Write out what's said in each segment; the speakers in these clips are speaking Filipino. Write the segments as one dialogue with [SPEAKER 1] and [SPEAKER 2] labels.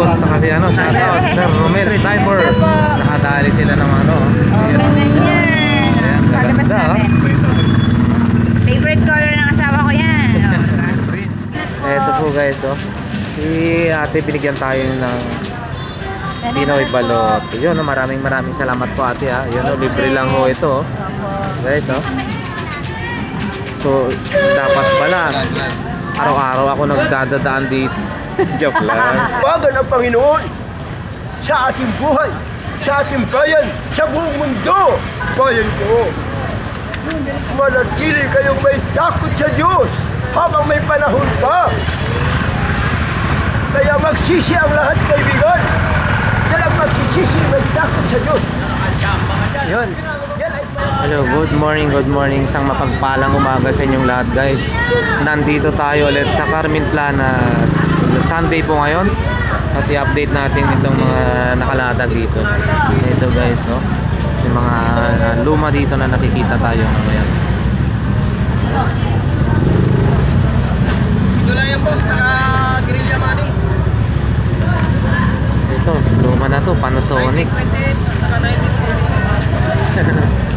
[SPEAKER 1] boss sa kasi ano, shout out Sir Romel Sniper. Nakadali sila ng ano. Ayan, ganda.
[SPEAKER 2] Favorite color ng asawa ko yan.
[SPEAKER 1] Eto po guys, oh. Si ate binigyan tayo ng Pinoy balot. Yun, oh, maraming salamat po ate ha. Yun, oh, libre lang ho ito, oh. Guys, oh. So, dapat pala araw-araw ako nagdadaan dito. Joke lang.
[SPEAKER 3] Tawagan ang Panginoon sa ating buhay, sa ating bayan, sa buong mundo. Bayan ko, manatili kayong may takot sa Diyos habang may panahon pa. Kaya magsisi ang lahat, kaibigan. Kaya magsisisi, may takot sa Diyos. Yun.
[SPEAKER 1] Hello, good morning. Isang mapagpalang umaga sa inyong lahat guys. Nandito tayo ulit sa Carmen Planas. Sunday po ngayon. At i-update natin itong mga nakalatag dito. Ito guys, oh. Yung mga luma dito na nakikita tayo ngayon.
[SPEAKER 3] Ito lang yan, boss. Naka-guerrilla money.
[SPEAKER 1] Ito, luma na to, Panasonic.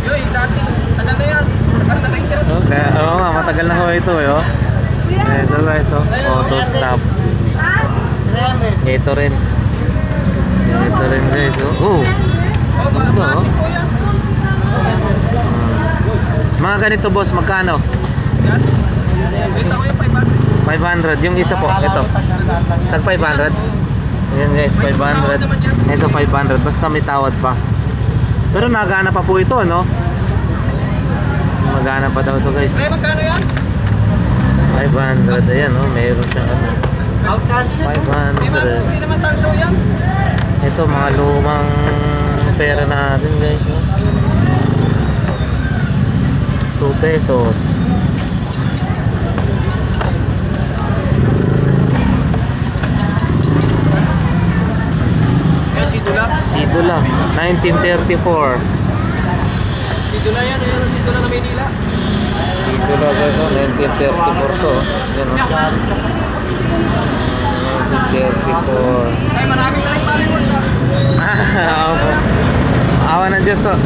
[SPEAKER 3] Yoy, dati. Tagal na yan. Tagal na rin yan.
[SPEAKER 1] Oo nga, matagal na ho ito eh, oh. Ito guys, oh. Auto stop. Ito rin guys, oh. Oh, ganda, oh. Mga ganito boss, magkano?
[SPEAKER 3] Benta ko yung 500.
[SPEAKER 1] 500, yung isa po, ito. Tag 500. Ayan guys, 500. Ito 500, basta may tawad pa. Pero nagana pa po ito, no? Magana pa daw ito guys.
[SPEAKER 3] Magkano yan?
[SPEAKER 1] 500, ayan, oh. Mayroon siyang ano. 500.
[SPEAKER 3] Hindi naman tanso yan.
[SPEAKER 1] Ito mga lumang pera natin guys, oh. 2 pesos.
[SPEAKER 3] Ayan, sidula.
[SPEAKER 1] Sidula 1934.
[SPEAKER 3] Sidula yan. Ayan ang sidula na Maynila.
[SPEAKER 1] Sidula guys, oh. 1934 to. Yan, oh. 1934.
[SPEAKER 3] Ay, marami ka rin followers ha.
[SPEAKER 1] Oo po. Awa ng Diyos, oh.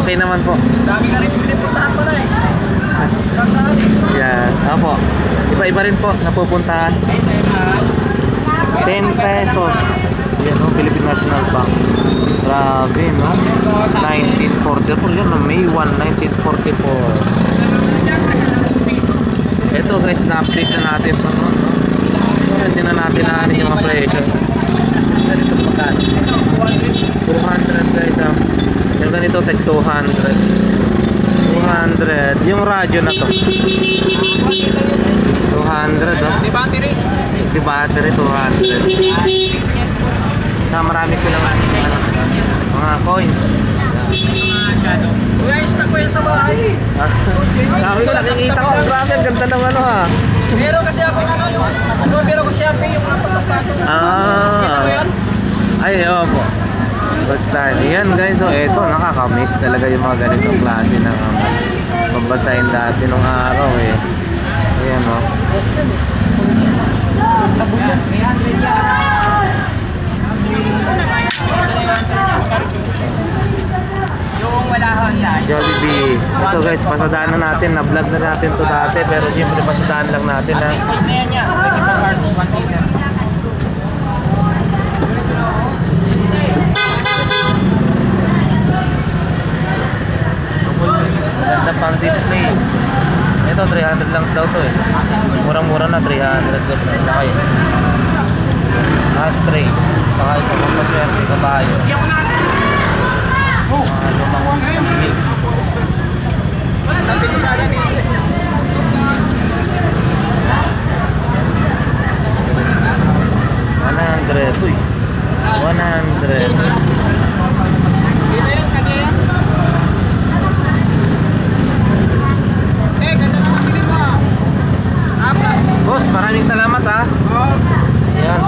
[SPEAKER 1] Okay naman po.
[SPEAKER 3] Dami ka rin pinipuntahan pala eh. Saan eh?
[SPEAKER 1] Yan, opo. Iba-iba rin po napupuntahan. 10 pesos. Yan, oh, Philippine National Bank. Grabe, no? 1944. Yan, no? May 1, 1944. Ito guys, na-update na natin ito, no? Hindi na natin naanin yung mga presyo. Ganito magkano? 200 guys, ah. Yung ganito, tag 200. 200. Yung radyo na to 200, oh.
[SPEAKER 3] Di battery?
[SPEAKER 1] Di battery, 200. Saka marami silang ano, mga coins.
[SPEAKER 3] Uy, stock ko yan sa bahay.
[SPEAKER 1] Sabi ko, nakikita ko, grabe, ang ganda ng ano, ha.
[SPEAKER 3] Meron kasi ako ano, yung meron ko Shopee, yung apat na plato. Kita mo yan?
[SPEAKER 1] Ay, oo po. Good time. Yan guys, so eto, nakakamiss talaga yung mga ganitong klase ng babasahin dati nung araw eh. Ayan, oh. Jollibee. Ito guys, pasadaan na natin, na-vlog na natin to dati, pero siyempre pasadaan lang natin na. Ganda pang display. Ito 300 lang daw to eh. Murang-mura na 300 guys. Ano kayo? Ashtray. Saka ito pampaswerte, kabayo. Lumang wheels.
[SPEAKER 3] Sabi ko sana dito eh.
[SPEAKER 1] 100. Uy. 100. Boss, maraming salamat ha. Yan.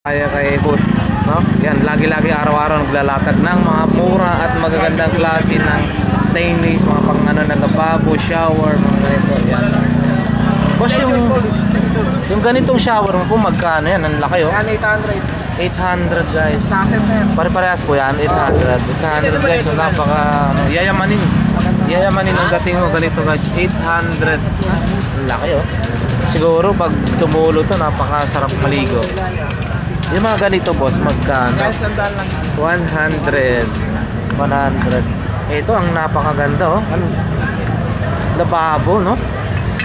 [SPEAKER 1] Kaya kay boss, no? Yan, lagi-lagi araw-araw naglalatag ng mga mura at magagandang klase ng stainless, mga pang ano, nagababo, shower, mga ganito. Yan. Boss, yung Yung ganitong shower mo po, magkano yan? Ang laki oh.
[SPEAKER 3] Yan, 800.
[SPEAKER 1] 800 guys.
[SPEAKER 3] Saset na yan.
[SPEAKER 1] Pare-parehas po yan, 800. 800 guys, so napaka ano, yayamanin. Yayamanin ang dating mo ganito guys, 800. Ang laki oh. Siguro pag tumulo to, napakasarap maligo. Yung mga ganito boss, magkano?
[SPEAKER 3] Guys, sandal lang.
[SPEAKER 1] 100. 100. Ito ang napakaganda oh. Ano? Lababo no?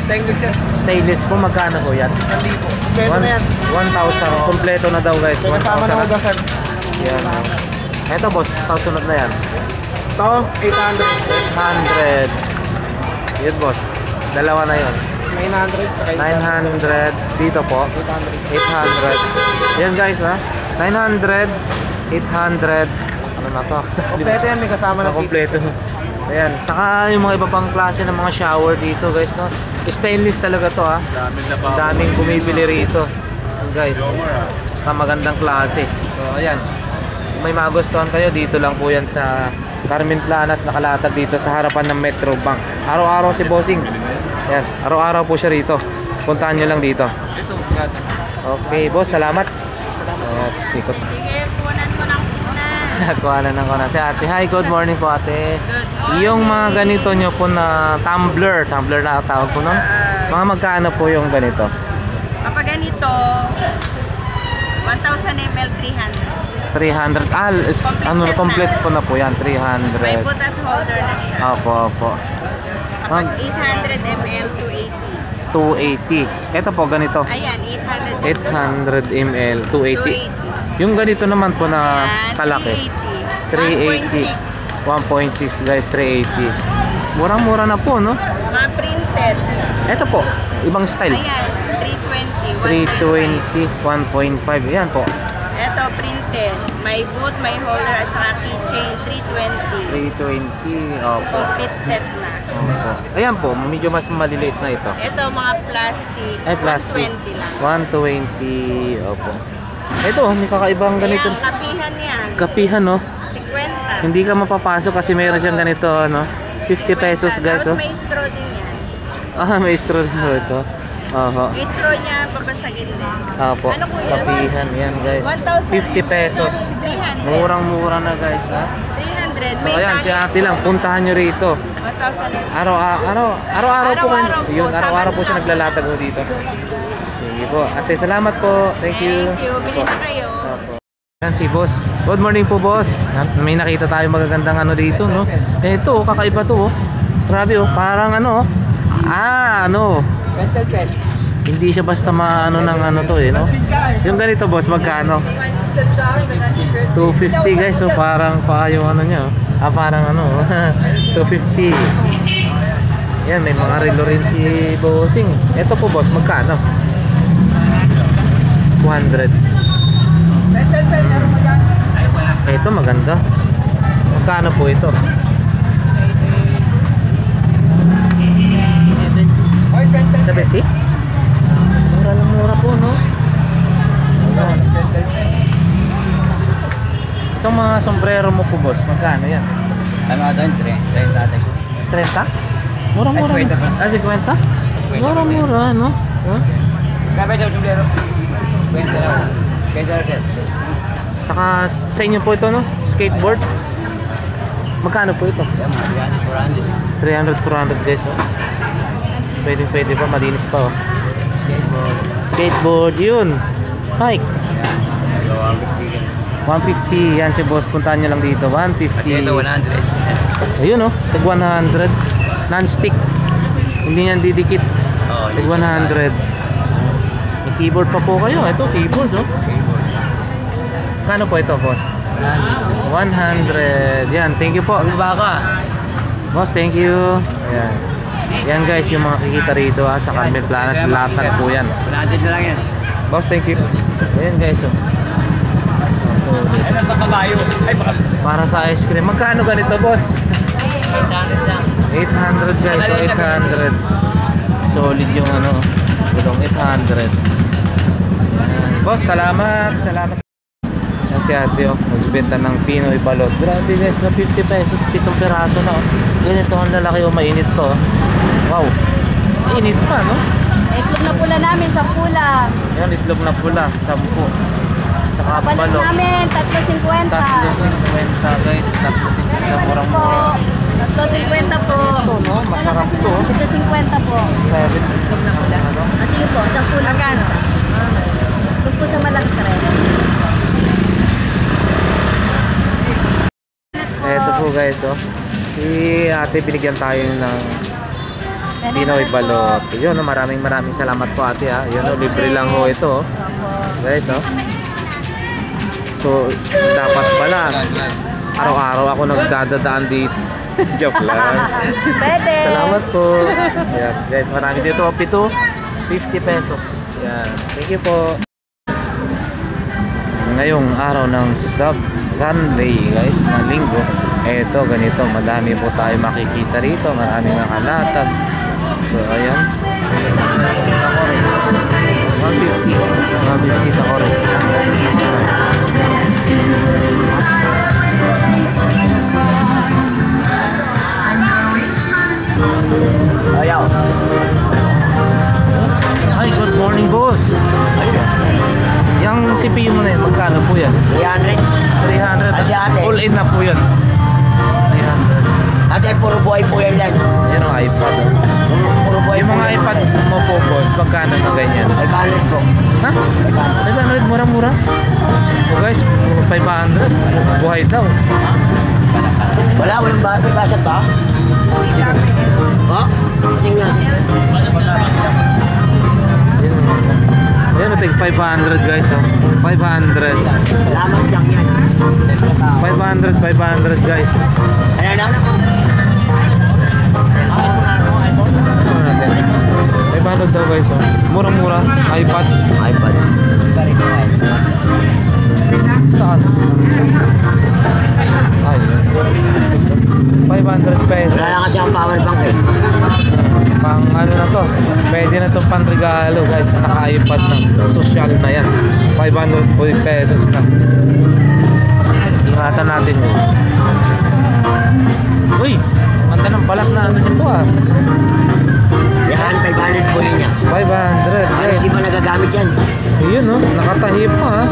[SPEAKER 3] Stainless yan.
[SPEAKER 1] Stainless po, magkano po yan?
[SPEAKER 3] 1,000. Pwede na yan.
[SPEAKER 1] 1,000. Kompleto na daw guys.
[SPEAKER 3] May kasama na
[SPEAKER 1] 1,000.
[SPEAKER 3] hugasan.
[SPEAKER 1] Yan. Ito boss, sa sunod na yan.
[SPEAKER 3] Ito, 800.
[SPEAKER 1] 100. Yun boss. Dalawa na yun.
[SPEAKER 3] 900.
[SPEAKER 1] 900. Dito po.
[SPEAKER 3] 800.
[SPEAKER 1] 800. Yan guys ha. 900. 800. Ano na to?
[SPEAKER 3] Kompleto yan, may kasama na
[SPEAKER 1] Kompleto. Ayan. Saka yung mga iba pang klase ng mga shower dito guys no. Stainless talaga to ha. Daming bumibili rito. Guys. Saka magandang klase. So ayan. Kung may magustuhan kayo, dito lang po yan sa Carmen Planas, nakalatag dito sa harapan ng Metro Bank. Araw-araw si Bossing. Ayan. Araw-araw po siya rito. Puntahan nyo lang dito. Okay boss, salamat. Ikot.
[SPEAKER 2] Sige, kunan mo ng kunan.
[SPEAKER 1] Kuhanan ng kunan. Si ate, hi, good morning po ate. Yung mga ganito nyo po na tumbler na tawag po nun. Mga magkano po yung ganito?
[SPEAKER 2] Kapag ganito, 1,000 ml 300.
[SPEAKER 1] 300. Ano na, complete po na po yan, 300.
[SPEAKER 2] May put at holder na siya.
[SPEAKER 1] Opo.
[SPEAKER 2] Kapag 800 ml 280.
[SPEAKER 1] 280. Ito po, ganito.
[SPEAKER 2] Ayan,
[SPEAKER 1] 800
[SPEAKER 2] 800
[SPEAKER 1] ml, 280. Yung ganito naman po na kalaki. 380. 1.6 guys, 380. Murang-mura na po, no?
[SPEAKER 2] Mga printed.
[SPEAKER 1] Ito po, ibang style.
[SPEAKER 2] Ayan, 320.
[SPEAKER 1] 320, 1.5. Yan po.
[SPEAKER 2] Ito, printed. May boot, may holder, at saka keychain, 320.
[SPEAKER 1] 320, opo.
[SPEAKER 2] Complete set na.
[SPEAKER 1] Opo. Ayan po, medyo mas maliliit na ito.
[SPEAKER 2] Ito, mga plastic.
[SPEAKER 1] Ay, plastic.
[SPEAKER 2] 120 lang.
[SPEAKER 1] 120, opo. Ito, may kakaibang ganito.
[SPEAKER 2] Ayan, kapihan yan.
[SPEAKER 1] Kapihan, no?
[SPEAKER 2] 50.
[SPEAKER 1] Hindi ka mapapasok kasi meron siyang ganito, no? 50 pesos, guys, oh.
[SPEAKER 2] Tapos may straw din yan.
[SPEAKER 1] May straw din po ito. Oho.
[SPEAKER 2] May straw niya, babasagin din.
[SPEAKER 1] Opo,
[SPEAKER 2] Ano po yan?
[SPEAKER 1] kapihan, yan, guys.
[SPEAKER 2] 1,000.
[SPEAKER 1] 50 pesos.
[SPEAKER 2] 300.
[SPEAKER 1] Murang-mura na, guys, ha?
[SPEAKER 2] 300.
[SPEAKER 1] So, ayan, si ate lang. Puntahan nyo rito.
[SPEAKER 2] 1,000.
[SPEAKER 1] Araw-araw po.
[SPEAKER 2] Araw-araw po,
[SPEAKER 1] Yun, araw-araw po
[SPEAKER 2] Sabado
[SPEAKER 1] siya
[SPEAKER 2] lang.
[SPEAKER 1] naglalatag po dito. Sige po. Ate, salamat po. Thank you.
[SPEAKER 2] Thank you. Bili na kayo.
[SPEAKER 1] Opo. Yan si boss. Good morning po, boss. May nakita tayo magagandang ano dito, no? Ito, kakaiba to, oh. Grabe, oh. Parang ano,
[SPEAKER 3] Pentel pen.
[SPEAKER 1] hindi siya basta maano ng ano to, eh, no? Yung ganito, boss, magkano? 250 guys, so parang pa yung ano niya, oh. Parang ano, 250. Yan, may mga relo rin si Bossing. Ito po, boss, magkano? 200. Ito maganda. Magkano po ito? 70? Mura lang, mura po, no? Ayan. Itong mga sombrero mo po, boss, magkano yan?
[SPEAKER 3] Ano doon? 30 dati.
[SPEAKER 1] 30? Mura-mura.
[SPEAKER 3] Ay, 50 pa.
[SPEAKER 1] 50? Mura-mura, no? Huh?
[SPEAKER 3] Kapit sa sombrero. 20 lang. 20 lang.
[SPEAKER 1] Saka sa inyo po ito, no? Skateboard. Magkano po ito? 300, 400 guys, oh. Pwede pa, malinis pa, oh. Skateboard, yun. Mike. 150, yan si boss, puntahan nyo lang dito. 150.
[SPEAKER 3] Ito 100.
[SPEAKER 1] Ayun, oh, tag 100. Non-stick. Hindi yan didikit. Tag 100. May keyboard pa po kayo. Ito, keyboard, oh. Kano po ito, boss? 100. Yan, thank you po. Boss, thank you. Ayan. Yan guys, yung mga kikita rito sa Carmen Planas, latag po yan.
[SPEAKER 3] 100 lang yan.
[SPEAKER 1] Boss, thank you. Ayan guys, oh.
[SPEAKER 3] Ano ba kabayo? Ay, baka.
[SPEAKER 1] Para sa ice cream. Magkano ganito, boss?
[SPEAKER 3] 800 lang.
[SPEAKER 1] 800 guys, so 800. Solid yung ano, gulong 800. Ayan. Boss, salamat. Salamat. Yan si ate, oh. Nagbenta ng Pinoy balot. Grabe guys, na 50 pesos, 7 peraso na, oh. Ganito ang lalaki, oh. Mainit to, oh. Wow. Init pa, no?
[SPEAKER 4] Itlog na pula namin, 10 lang.
[SPEAKER 1] Yan, itlog na pula, 10. Saka
[SPEAKER 4] Balik
[SPEAKER 1] balot.
[SPEAKER 4] namin, 3.50.
[SPEAKER 1] 3.50 guys, 3.50 murang
[SPEAKER 4] po.
[SPEAKER 1] mura.
[SPEAKER 4] 3.50 po.
[SPEAKER 1] Ito no, masarap to.
[SPEAKER 4] 7.50 po.
[SPEAKER 1] 7.
[SPEAKER 4] Sige po, 10 lang. Magkano? Doon po sa malaki rin.
[SPEAKER 1] Ito po guys, oh. Si ate binigyan tayo ng Pinoy balot. Yun, oh, maraming salamat po ate ha. Yun, oh, libre lang ho ito. Oh. Guys, oh. So, dapat pala araw-araw ako nagdadaan dito. Joke lang.
[SPEAKER 4] Pwede.
[SPEAKER 1] Salamat po. Yan, guys, marami dito. Pito, 50 pesos. Yan. Thank you po. Ngayong araw ng Sunday, guys, na linggo. Eto, ganito. Madami po tayo makikita rito. Maraming nakalatag. So, ayan. 150 na oras.
[SPEAKER 3] Ayaw.
[SPEAKER 1] Hi, good morning boss. Yang CPU mo na yun, magkano po yan?
[SPEAKER 3] 300.
[SPEAKER 1] 300.
[SPEAKER 3] Ate.
[SPEAKER 1] All in na po yan. 300.
[SPEAKER 3] Ate, puro buhay po yan yan.
[SPEAKER 1] Yan ang iPad.
[SPEAKER 3] Puro buhay
[SPEAKER 1] Yung
[SPEAKER 3] po
[SPEAKER 1] mga
[SPEAKER 3] yan.
[SPEAKER 1] iPad mo po boss, magkano na ganyan?
[SPEAKER 3] 500 po.
[SPEAKER 1] Ha? 500, mura-mura. So guys, 500. Buhay daw.
[SPEAKER 3] Walang basat ba? Ha? Tingnan.
[SPEAKER 1] Yan, tig 500 guys. Oh. 500.
[SPEAKER 3] Salamat lang yan.
[SPEAKER 1] 500 guys.
[SPEAKER 3] Ano na?
[SPEAKER 1] 500 daw guys. Oh. Murang-mura. iPad.
[SPEAKER 3] iPad.
[SPEAKER 1] Saan? Ay, 500 pesos.
[SPEAKER 3] Wala lang kasi ang power bank eh.
[SPEAKER 1] Pang ano na to, pwede na itong panregalo guys. Naka-iPad na, social na yan. 500 pesos na. Ingatan natin yun. Uy, ang ganda ng balat na ano nito ah.
[SPEAKER 3] Yan, 500 po yun yan.
[SPEAKER 1] 500
[SPEAKER 3] Ano,
[SPEAKER 1] guys.
[SPEAKER 3] di ba nagagamit yan?
[SPEAKER 1] Yun no, nakatahi pa ha.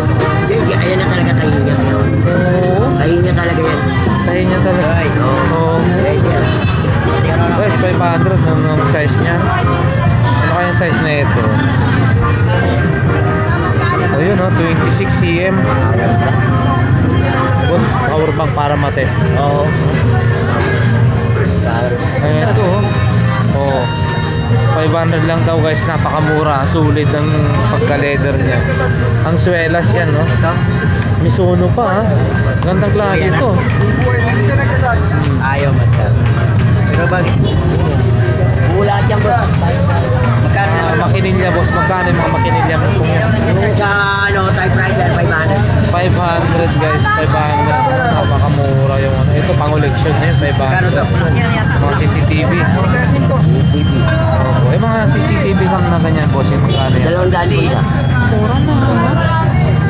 [SPEAKER 3] Hindi, ayan na talaga tayo niya.
[SPEAKER 1] Oo,
[SPEAKER 3] Tayo niya talaga yan.
[SPEAKER 1] tahi niya talaga.
[SPEAKER 3] Ay, oo.
[SPEAKER 1] Oo.
[SPEAKER 3] Ayan yan.
[SPEAKER 1] Guys, 500 ng size niya. Ano kaya size na ito? Ayun no, 26 cm. Boss, power bank para matest.
[SPEAKER 3] Oo.
[SPEAKER 1] Ayan ito oh. 500 lang daw guys, napakamura. Sulit ang pagka-leather niya. Ang swelas yan no. Mizuno pa ha. Gandang klase ito.
[SPEAKER 3] Ayaw mata. Pero bakit? Bulat yan bro. Magkano na?
[SPEAKER 1] Makinilya boss, magkano yung mga makinilya mo?
[SPEAKER 3] Yung sa ano, typewriter, 500.
[SPEAKER 1] 500 guys, 500. Napakamura yung ano. Ito pang-election na yun, 500. Mga CCTV. Opo. Eh mga CCTV lang na ganyan boss, yung magkano yan?
[SPEAKER 3] 200 po siya.
[SPEAKER 1] Mura na.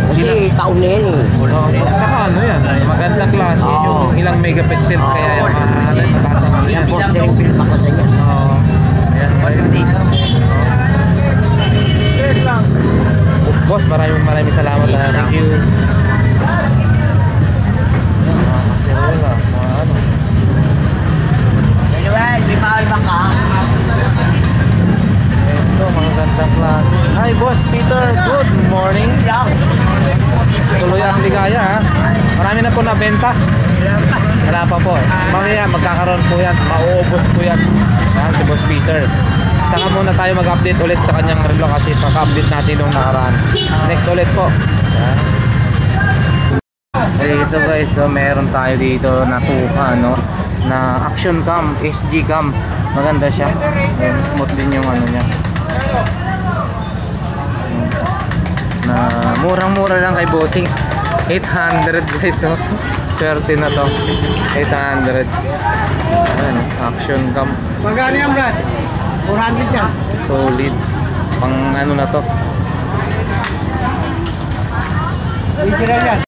[SPEAKER 3] Kasi taon na yan eh.
[SPEAKER 1] Tsaka ano yan, magandang klase yung ilang megapixels kaya yung mga mataas ang
[SPEAKER 3] Yan
[SPEAKER 1] yan.
[SPEAKER 3] po, steering film ako sa inyo.
[SPEAKER 1] Oo. Ayan, 150. Boss, maraming salamat. Thank you. Ayan, mga kaserola, mga ano.
[SPEAKER 3] Anyway, may power bank ka.
[SPEAKER 1] Ito, mga gandang klase. Hi, Boss Peter. Good morning. Tuloy ang ligaya ha. Marami na po nabenta. Wala pa po. Mamaya magkakaroon po yan. Mauubos po yan. Yan si Boss Peter. Saka muna tayo mag-update ulit sa kanyang relo kasi paka-update natin nung nakaraan. Next ulit po. Yan. Ito guys, so meron tayo dito na tuka no, na action cam, SG cam. Maganda siya. Ayan, smooth din yung ano niya. Na murang-mura lang kay Bossing. 800 guys, oh. Swerte na to. 800. Ayan, action cam.
[SPEAKER 3] Magkano yan, Brad? 400 yan.
[SPEAKER 1] Solid. Pang ano na to.
[SPEAKER 3] yan.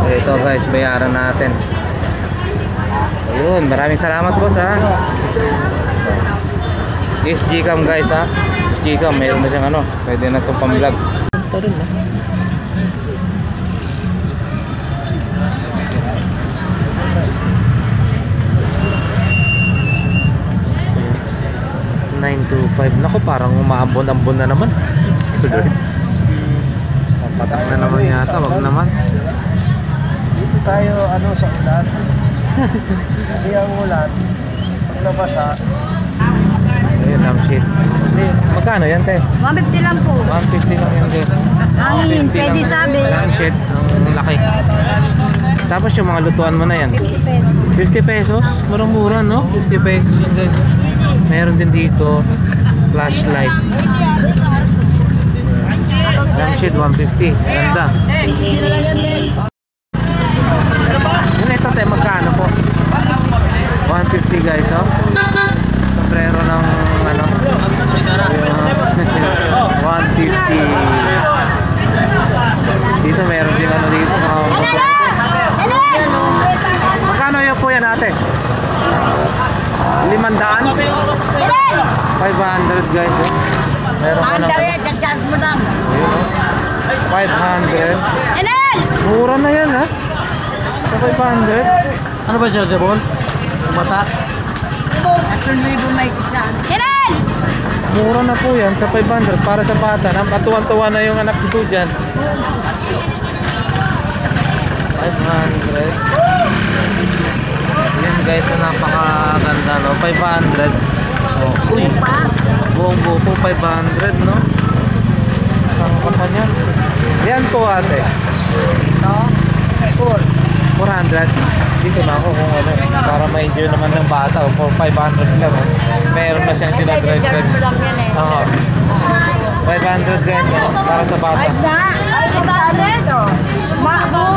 [SPEAKER 1] Ito guys, bayaran natin. Ayun, maraming salamat boss ha. SG cam guys ha. Gcash, mayroon na siyang ano, pwede na itong pang-vlog. Ito rin ah. Naku, parang umaambon-ambon na naman. Papatak na naman yata, wag naman.
[SPEAKER 3] Dito tayo sa ulan. Kasi ang ulan, pag nabasa,
[SPEAKER 1] Ayun, lampshade. Hindi, magkano yan, te?
[SPEAKER 4] 150 lang po.
[SPEAKER 1] 150 lang yan, guys.
[SPEAKER 4] Hangin, pwede sabi.
[SPEAKER 1] Lampshade, ang laki. Tapos yung mga lutuan mo na yan.
[SPEAKER 4] 50 pesos.
[SPEAKER 1] 50 pesos? Murang-mura, no? 50 pesos yun, guys. Meron din dito, flashlight. Lampshade, 150. Ganda. Yun, ito, te, magkano po? 150, guys, oh. Sombrero ng ano 150. Dito meron din ano dito. Magkano yun po yan ate? 500? 500 guys eh. Meron ka ng
[SPEAKER 4] Charge mo lang.
[SPEAKER 1] ayun, oh. 500. Mura na yan ha. Sa 500. Ano ba chargeable? Mata?
[SPEAKER 4] Ilan?
[SPEAKER 1] Mura na po yan sa 500 para sa bata. Katuwan-tuwa na yung anak ko dyan. 500. Yan guys, napakaganda no. 500. Oh, uy. Buong buo po 500 no. Saan ka pa niyan? Yan po ate. No? 400. Dito na ako kung ano, para ma-enjoy naman ng bata. For 500 lang. Meron na siyang dinadrive. Oo. 500 guys, para sa bata.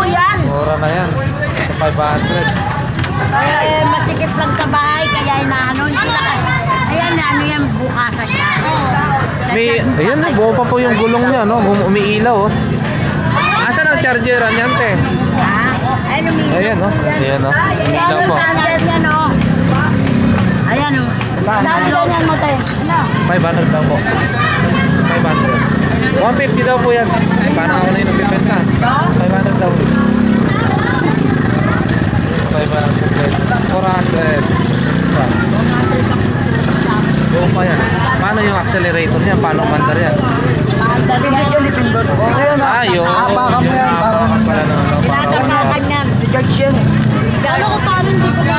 [SPEAKER 4] Yan.
[SPEAKER 1] Mura na yan. Sa 500.
[SPEAKER 4] Matikip lang sa bahay, kaya inaano. Ayan, ano yan, bukasan yan.
[SPEAKER 1] Ayun na, buo pa po yung gulong niya, no? Umiilaw, oh. Asan ang chargeran yan, te?
[SPEAKER 4] Ayan, umiilaw.
[SPEAKER 1] Ayan, no? Ayan, no? Umiilaw po.
[SPEAKER 4] Ayan, o. Dami ganyan mo, te.
[SPEAKER 1] 500 daw po. 500. 150 daw po yan. Paano ako na yung nagbibenta? 500 daw. 500. 400. Buo pa yan. Paano yung accelerator niya? Paano mandar yan?
[SPEAKER 3] pindig yan, ipindot. Ngayon,
[SPEAKER 1] Yun.
[SPEAKER 3] hapakan mo yan, parang
[SPEAKER 1] Pala na, no?
[SPEAKER 4] Tinatamakan yan.
[SPEAKER 3] i-charge yan eh.
[SPEAKER 4] Gano'n ko paano hindi ko na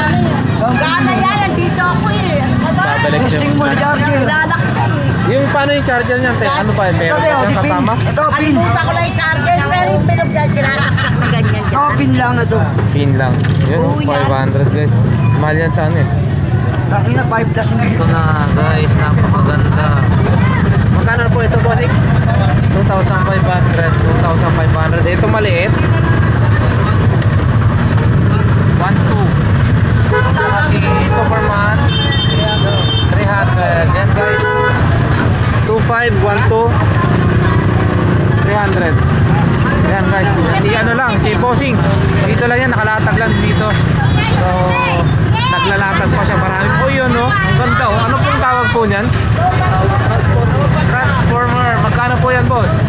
[SPEAKER 4] Gana yan, nandito ako eh.
[SPEAKER 1] Babalik siya.
[SPEAKER 3] Testing mo yung charger.
[SPEAKER 4] Lalakta eh.
[SPEAKER 1] Yung paano yung charger niyan, te? Ano pa yun? Meron
[SPEAKER 3] Ito,
[SPEAKER 1] pa siyang
[SPEAKER 3] pin.
[SPEAKER 1] kasama?
[SPEAKER 3] Ito, pin.
[SPEAKER 4] Kalimutan ko lang yung charger, pero yung pinog na sinalaktak na ganyan
[SPEAKER 3] Ito,
[SPEAKER 4] dyan.
[SPEAKER 3] pin lang ito.
[SPEAKER 1] Pin lang. Yun,
[SPEAKER 4] Oo, yan.
[SPEAKER 1] 500 guys. Mahal yan sa ano eh.
[SPEAKER 3] Tangina, 5 plus yung
[SPEAKER 1] Ito na guys, napakaganda. Magkano po ito, bossing? 2,500. 2,500. Ito maliit. 1,200. Saka si Superman 300. Yan guys. 2,500, 1,200, 300. Yan guys. Si ano lang, si Bossing. Dito lang yan, nakalatag lang dito. So, naglalatag pa siya marami. Oh yun no, ang ganda oh. Ano pong tawag po niyan? Transformer. Magkano po yan boss?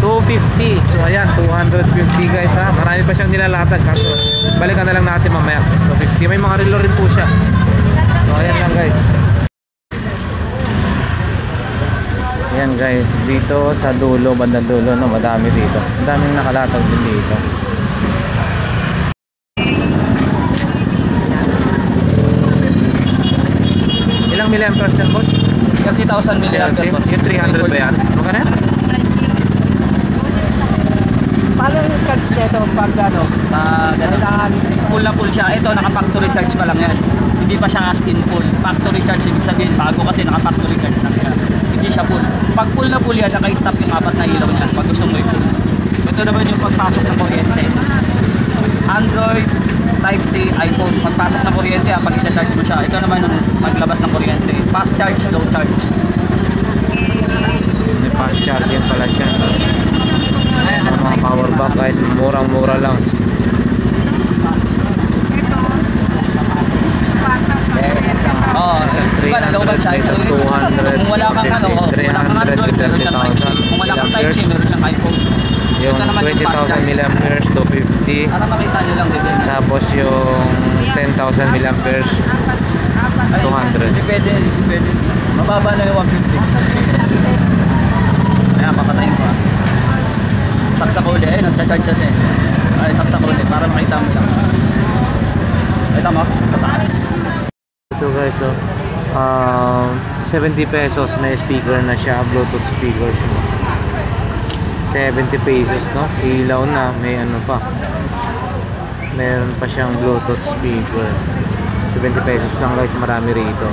[SPEAKER 1] 250. So ayan, 250 guys ha. Marami pa siyang nilalatag. Kaso balikan na lang natin mamaya. 250. May mga relo rin po siya. So ayan lang guys. Ayan guys, dito sa dulo, bandang dulo no, madami dito. Ang daming nakalatag din dito. Ilang milliampere yan boss?
[SPEAKER 5] 30,000 milliampere boss.
[SPEAKER 1] Yung 300 ba yan? Magkano yan?
[SPEAKER 5] Paano yung charge nito pag ano? Full na full siya. Ito naka-factory charge pa lang yan. Hindi pa siya as in full. Factory charge ibig sabihin bago kasi naka-factory charge lang siya. Hindi siya full. Pag full na full yan, naka-stop yung apat na ilaw niya pag gusto mo i-full. Ito naman yung pagpasok ng kuryente. Android, Type-C, iPhone. Pagpasok ng kuryente, pag i-charge mo siya. Ito naman yung maglabas ng kuryente. Fast charge, slow charge.
[SPEAKER 1] May fast charging pala siya. Ang mga power bank kahit murang-mura lang.
[SPEAKER 5] Oh, iba naloban siya. Ito,
[SPEAKER 1] 200,
[SPEAKER 5] kung wala kang ano, wala kang Android, meron siyang Type-C. Kung wala kang Type-C, meron siyang iPhone.
[SPEAKER 1] Yung
[SPEAKER 5] Ito naman yung fast
[SPEAKER 1] 20,000
[SPEAKER 5] charge.
[SPEAKER 1] mAh, 250.
[SPEAKER 5] Para makita nyo lang dito.
[SPEAKER 1] Tapos yung 10,000 mAh, 200.
[SPEAKER 5] Depende. Mababa na yung 150. Ayan, papatayin ko. Saksak ulit. Eh, nagcha-charge siya. Ay, saksak ulit. Para makita mo lang. Kita mo? Tataas.
[SPEAKER 1] Ito guys, 70 pesos may speaker na siya, Bluetooth speaker siya. 70 pesos, no? Ilaw na, may ano pa. Meron pa siyang Bluetooth speaker. 70 pesos lang guys, marami rito.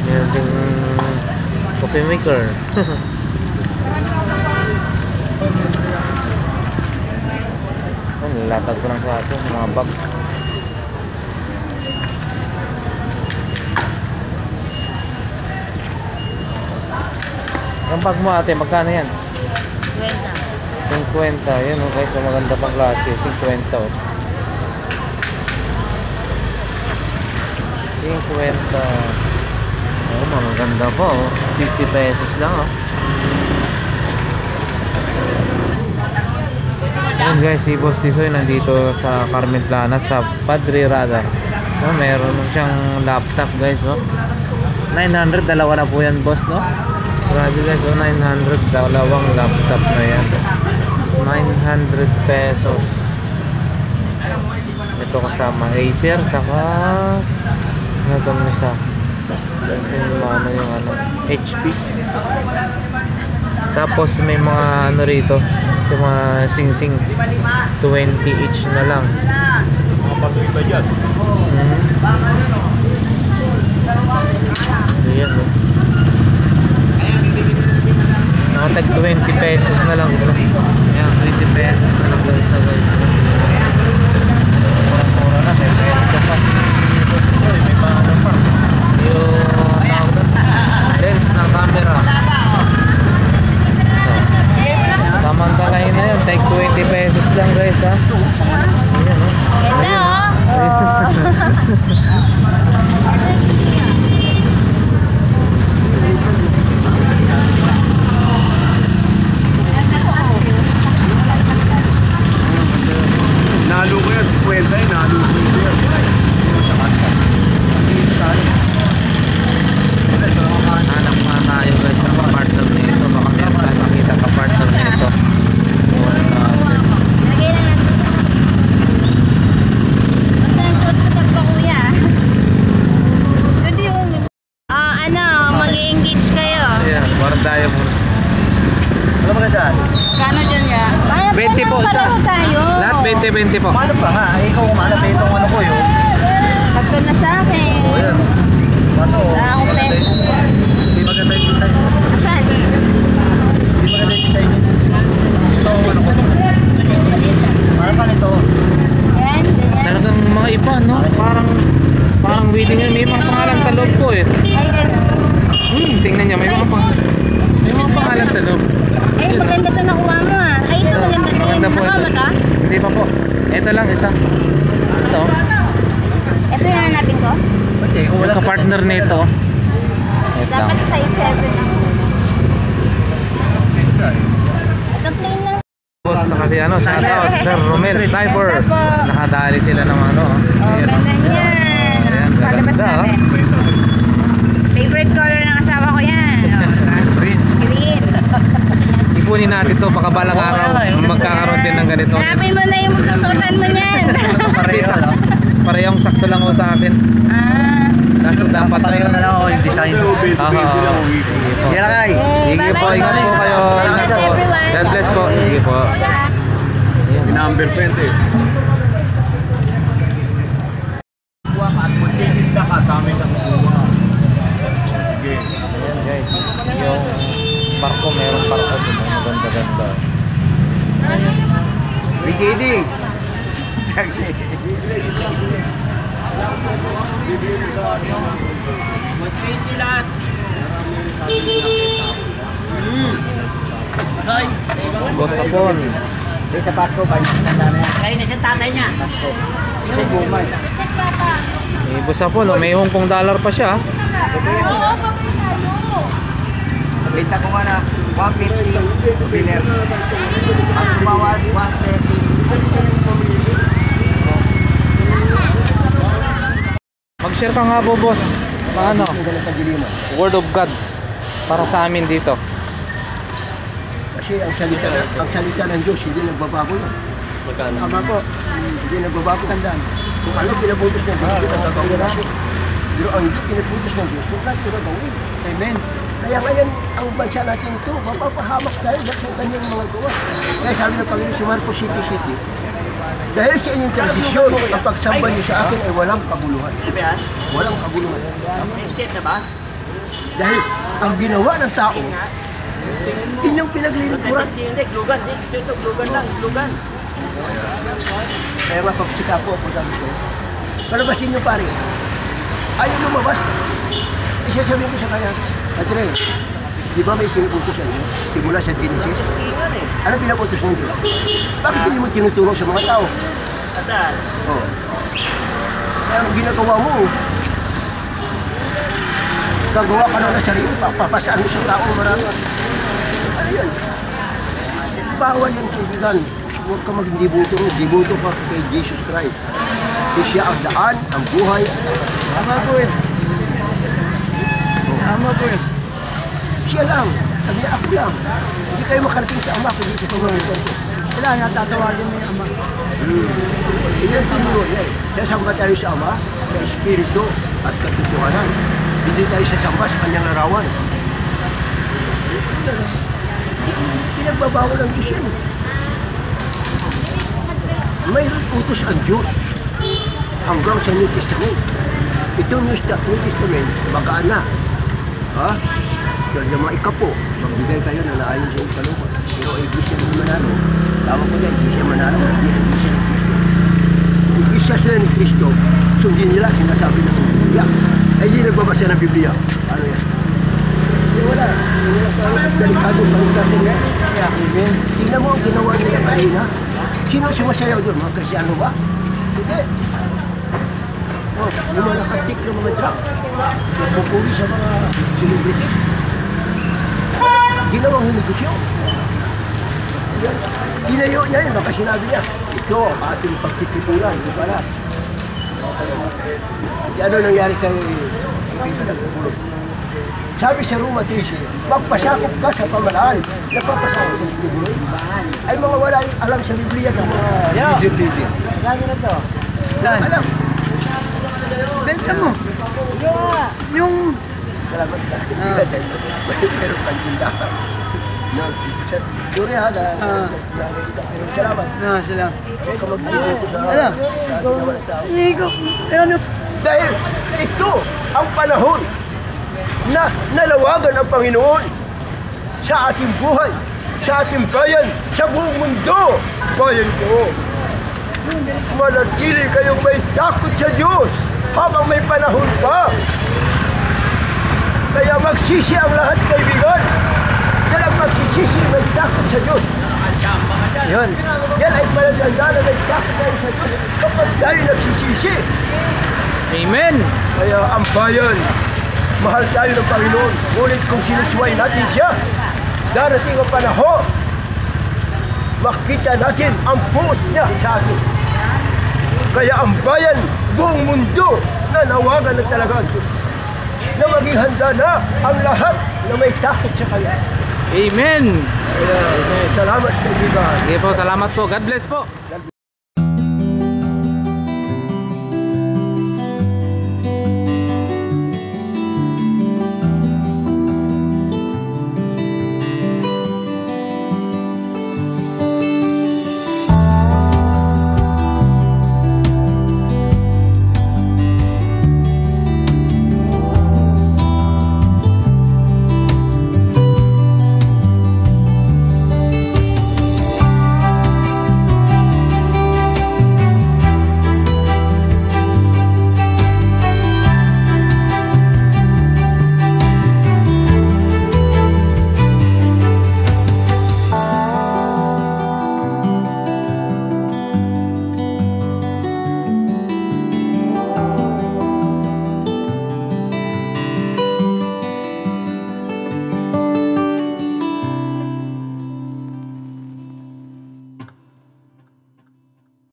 [SPEAKER 1] Meron ding coffee maker. Oh, nilatag ko lang sa atin, mga bag. Ang bag mo ate, magkano yan? 50. Yun okay, so maganda pang klase. 50 oh. 50. Oh, maganda pa oh. 50 pesos lang oh. Yun guys, si Boss Tisoy nandito sa Carmen Plana sa Padre Radar. So, meron siyang laptop guys, no? 900, dalawa na po yan boss, no? Grabe guys, 900, dalawang laptop na yan. 900 pesos. Ito kasama Acer, saka ano ito mo siya? Yung HP. Tapos may mga ano rito, yung mga sing-sing 20 each na lang.
[SPEAKER 3] Mga patuloy ba dyan?
[SPEAKER 1] Ayan o. Nakatag 20 pesos na lang isa. Ayan, 20 pesos na lang isa guys. Mura-mura na, may pwede pa. May paano pa. Yung lens ng camera. Samantalahin na yun, take 20 pesos lang guys ha. Ayan o.
[SPEAKER 4] Ito,
[SPEAKER 3] Nalo ko yan, 50 eh, nalo ko yan.
[SPEAKER 1] Hanap nga tayo guys ng kapartner nito. Baka meron tayo makita kapartner nito. Iwan natin.
[SPEAKER 4] lagay lang natin. Basta ang suot ko tagpa kuya. Pwede yung... mag-i-engage kayo.
[SPEAKER 1] Ayan, parang tayo muna.
[SPEAKER 3] Ano ba ka dyan?
[SPEAKER 2] Kano dyan ya?
[SPEAKER 1] 20 po isa.
[SPEAKER 4] Tayo.
[SPEAKER 1] Lahat 20 po.
[SPEAKER 3] Umanap ka nga, ikaw umanap eh, itong ano ko yun.
[SPEAKER 4] Tagto na sa akin.
[SPEAKER 3] O yan. Kaso,
[SPEAKER 4] Ah, okay.
[SPEAKER 3] hindi maganda yung design.
[SPEAKER 4] Saan?
[SPEAKER 3] Hindi maganda yung design. Ito, ano ko. Manap ka nito.
[SPEAKER 4] Ayan, ganyan.
[SPEAKER 1] Talagang mga iba, no? Parang wedding yun. May mga pangalan sa loob po eh.
[SPEAKER 4] Ay, ganun.
[SPEAKER 1] Tingnan niya, may mga pangalan sa loob.
[SPEAKER 4] Ay, maganda to nakuha mo ah. Ay, ito maganda to.
[SPEAKER 1] Maganda po
[SPEAKER 4] Nakama
[SPEAKER 1] ito.
[SPEAKER 4] ka?
[SPEAKER 1] Hindi pa po. Ito lang isa. Ito.
[SPEAKER 4] Ito yung hanapin ko?
[SPEAKER 3] Hindi, kung
[SPEAKER 1] Yung
[SPEAKER 3] wala
[SPEAKER 1] kapartner nito. Ito.
[SPEAKER 4] Dapat size 7 ako. Ito plain lang.
[SPEAKER 1] Boss, sa kasi ano, shout out, Sir Romel Sniper.
[SPEAKER 4] Ganda po.
[SPEAKER 1] Nakadali sila ng ano.
[SPEAKER 4] Oh,
[SPEAKER 1] Ayan,
[SPEAKER 4] ganda niyan.
[SPEAKER 1] Ayan,
[SPEAKER 4] Palabas
[SPEAKER 1] ganda,
[SPEAKER 4] natin. Favorite color ng asawa ko yan.
[SPEAKER 3] green.
[SPEAKER 4] Green.
[SPEAKER 1] Ipunin natin to, baka balang araw magkakaroon din ng ganito.
[SPEAKER 4] Hanapin mo na yung magsusuotan mo niyan.
[SPEAKER 3] Pareho, no?
[SPEAKER 1] Parehong sakto lang ho sa akin.
[SPEAKER 4] Ah.
[SPEAKER 1] Kaso dapat
[SPEAKER 3] Pareho na lang ako yung design.
[SPEAKER 1] Sige
[SPEAKER 3] Yan lang ay.
[SPEAKER 1] Sige po,
[SPEAKER 4] Bye-bye
[SPEAKER 1] ingat po
[SPEAKER 4] po.
[SPEAKER 1] kayo.
[SPEAKER 4] God
[SPEAKER 1] Ingat
[SPEAKER 4] bless
[SPEAKER 1] po.
[SPEAKER 4] everyone.
[SPEAKER 1] God bless po. Sige po.
[SPEAKER 3] Number 20. Kuha ka at magtitinda ka sa amin ang kuha. Sige.
[SPEAKER 1] Ayan guys, yung barko, meron barko dun. Maganda-ganda.
[SPEAKER 3] Beginning.
[SPEAKER 1] Boss Apon.
[SPEAKER 3] Eh, sa Pasko ba? Tanda na yan.
[SPEAKER 4] Kaya na siya tatay niya.
[SPEAKER 3] Pasko. Kasi gumay.
[SPEAKER 1] May busa po, no? May Hong Kong dollar pa siya.
[SPEAKER 3] Benta ko nga na 150 souvenir. Ang tumawad 130.
[SPEAKER 1] Mag-share ka nga po, boss. Paano? Word of God para sa amin dito.
[SPEAKER 3] Kasi ang salita ng Diyos hindi nagbabago yan. Tama po. Hindi nagbabago. Tandaan. Kung ano pinaputos ng Diyos, ito ang gagawin natin. Pero ang hindi pinaputos ng Diyos, kung ano gagawin. Amen. Kaya ngayon, ang bansa natin ito, mapapahamak dahil sa kanyang mga gawa. Kaya sabi ng Panginoon sa Marcos City, dahil sa inyong tradisyon, ang pagsamba niyo sa akin ay walang kabuluhan. Walang kabuluhan. Dahil ang ginawa ng tao, inyong pinaglilingkuran. Kaya mapapsika po ako sabi ko, palabasin niyo pare. Ayaw lumabas. Isasabihin ko sa kanya, Andre, di ba may pinuputos sa inyo? Simula sa Genesis? Ano pinuputos ng Diyos? Bakit hindi mo tinutulong sa mga tao?
[SPEAKER 5] Asan?
[SPEAKER 3] Oh. Kaya ang ginagawa mo, gagawa ka na ng sarili, papapasaan mo sa tao marami. Ano yan? Bawal yan, kaibigan. Huwag ka magdibuto mo. Dibuto ka kay Jesus Christ. Siya ang daan, ang buhay, at ang tama po eh. Tama po eh. Siya lang. Sabi niya, ako lang. Hindi kayo makarating sa Ama kung hindi ko pagkakas. Kailangan natatawagin mo yung Ama. Hindi ang tinuro niya eh. Sasamba tayo sa Ama, sa Espiritu at katotohanan. Hindi tayo sasamba sa kanyang larawan. Pinagbabawal ang Diyos yan. Mayroon utos ang Diyos hanggang sa New Testament. Itong New Testament, bagaan na. Ha? Kaya yung mga ikapo, magbigay kayo na naayon sa iyong kalooban. Pero iglesia na manalo. Tama ko niya, iglesia manalo. Hindi iglesia ni Cristo. Iglesia sila ni Cristo, sundin nila sinasabi ng Biblia. Ay hindi nagbabasa ng Biblia. Ano yan? Wala. Delikado pangutasin niya. Tingnan mo ang ginawa nila kanina. Sino sumasayaw doon? Mga Krisyano ba? Hindi. Oh, yung mga nakatik ng mga drug. Nagpupuli sa mga celebrities. Ginawang hinegosyo. Ginayo niya yun. Baka sinabi niya, ito ang ating pagtitipulan. Ito pala. Ano nangyari kay Nagpupulog? Sabi sa Roma 13, magpasakop ka sa pamalaan. Nagpapasakop sa tubuloy. Ay mga wala alam sa Biblia ng mga leader. Lagi na to. Alam.
[SPEAKER 4] Benta mo. Yung...
[SPEAKER 3] Salamat ka. Meron kang tindahan. Duri ha, salamat.
[SPEAKER 4] Sila.
[SPEAKER 3] Huwag ka mag-dito sa
[SPEAKER 4] Igo. Ano?
[SPEAKER 3] dahil ito ang panahon na nalawagan ang Panginoon sa ating buhay, sa ating bayan, sa buong mundo. Bayan ko, manatili kayong may takot sa Diyos habang may panahon pa. Kaya magsisi ang lahat, kaibigan. Kaya magsisisi, may takot sa Diyos. Yan. Yan ay palatanda na may takot tayo sa Diyos kapag tayo nagsisisi.
[SPEAKER 1] Amen!
[SPEAKER 3] Kaya ang bayan, mahal tayo ng Panginoon. Ngunit kung sinusuway natin siya, darating ang panahon, makita natin ang puot niya sa atin. Kaya ang bayan, buong mundo, nanawagan na talaga na maging handa na ang lahat na may takot sa Kanya.
[SPEAKER 1] Amen!
[SPEAKER 3] Kaya, salamat kaibigan.
[SPEAKER 1] Sige po, salamat po. God bless po.